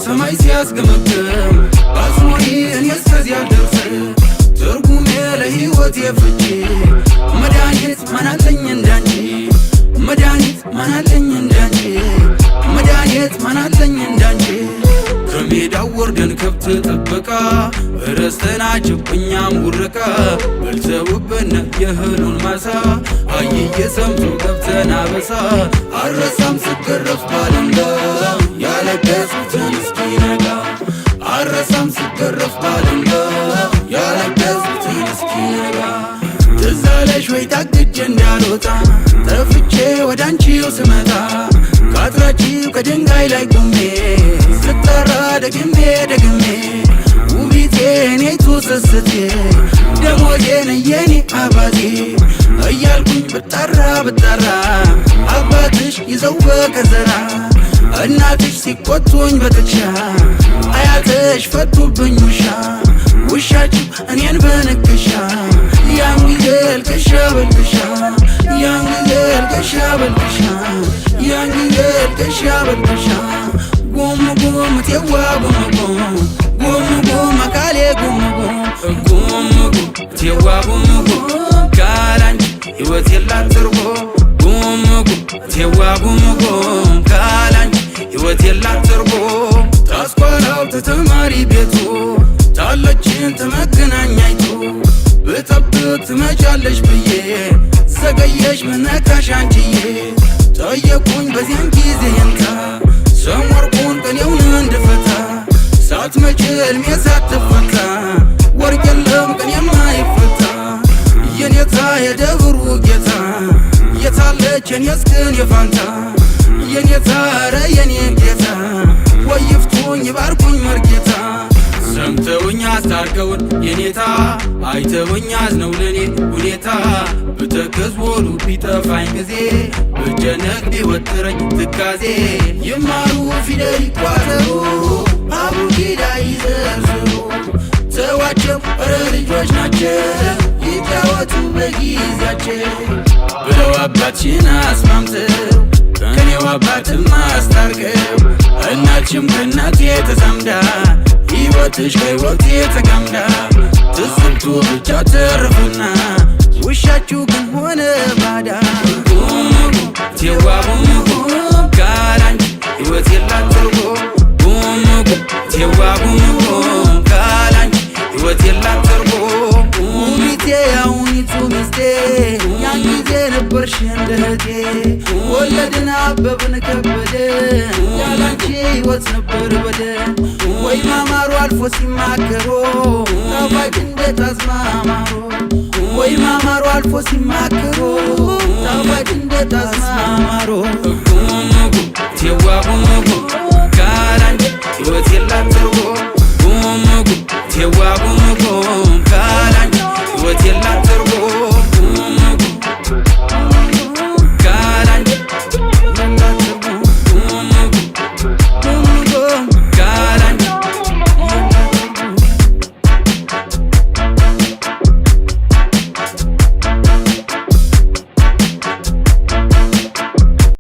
ሰማይ ሲያስገመግም ባስሞሪ እኔስ ከዚያ ደርሰ ትርጉሜ ለሕይወቴ ፍቺ መድኃኒት ማናለኝ እንዳንቺ መድኃኒት ማናለኝ እንዳንቺ መድኃኒት ማናለኝ እንዳንቺ ከሜዳው ወርደን ከብት ጥበቃ ረስተናቸው እኛም ውረቃ በልተውብን የእህሉን ማሳ አየየ ሰምቶ ገብተን አበሳ አረሳም ስገረፍ ባለንጋ ያለቀስኩትን እስኪነጋ አረሳም ስገረፍ ባለንጋ ያለቀስኩትን እስኪነጋ ትዝ አለሽ ወይ ታግጄ እንዳልወጣ ጠፍቼ ወዳንቺው ስመጣ ካጥራችው ከድንጋይ ላይ ቆሜ ስጠራ ደግሜ ደግሜ ውቢቴ እኔቱ ስስቴ ደሞቴን የኔ አባቴ እያልኩኝ ብጠራ ብጠራ አባትሽ ይዘው በከዘራ እናትሽ ሲቆጡኝ በጥቻ አያትሽ ፈቱብኝ ውሻችሁ እኔን በንክሻ ያን ጊዜ ልቅሻ በልቅሻ ያን ጊዜ ልቅሻ በልቅሻ ያን ጊዜ ልቅሻ በልቅሻ ጉም ጉም ቴዋ ጉም ጉም ጉም ጉም አካሌ ጉም ጉም ጉም ጉም ቴዋ ጉም ጉም ካላንቺ ሕይወት የላት ትርጉም ጉም ጉም ቴዋ ጉም ጉም ካላንቺ ሕይወት የላት ትርጉም ታስኳላው ተተማሪ ቤቱ ታለችን ተመገናኛይቱ ብጠብቅ ትመጫለሽ ብዬ ዘገየሽ ምነካሽ አንቺዬ ጠየቁኝ በዚያን ጊዜ የንታ ሰሞርኩን ቀኔውን እንድፈታ ሳትመጪ ዕልሜ ሳትፈታ ወርቅ የለም ቀኔማ ይፈታ የኔታ የደብሩ ጌታ የታለች የኔስ ግን የፋንታ የኔታ ኧረ የኔ ጌታ ወይፍቱኝ ይባርኩኝ መርጌታ ሰምተውኝ አስታርቀውን የኔታ አይተውኝ አዝነው ለኔ ሁኔታ ብተክዝ ወሉ ቢጠፋኝ ጊዜ ብጨነቅ ቢወጥረኝ ትካዜ ይማሩ ፊደል ይቋጠሩ አቡጊዳ ይዘርዝሩ ተዋቸው ኧረ ልጆች ናቸው ይጫወቱ በጊዜያቸው ብለው አባትሽን አስማምተው ከኔው አባትም አስታርቀው እናችም ከእናቴ ተዛምዳ ሕይወትሽ ከሕይወቴ ተጋምዳ ትዝብቱ ብቻ ተረፈና ውሻችሁ ግን ሆነ ባዳ ጉም ጉም ቴዋ ጉም ጉም ካላንቺ ሕይወት የላት ትርጉም ጉም ጉም ቴዋ ጉም ጉም ካላንቺ ሕይወት የላት ትርጉም ውቢቴ አሁኒቱ ሚስቴ ያን ጊዜ ነበርሽ እንደ እህቴ ወለድን አበብን ከበደ ያላንቺ ሕይወት ነበር በደን ወይ ማማሩ አልፎ ሲማከሮ ጣፋጭ እንደ ታዝማማሮ ወይ ማማሩ አልፎ ሲማከሮ ጣፋጭ እንደ ታዝማማሮ ጉም ጉም ቴዋ ጉም ጉም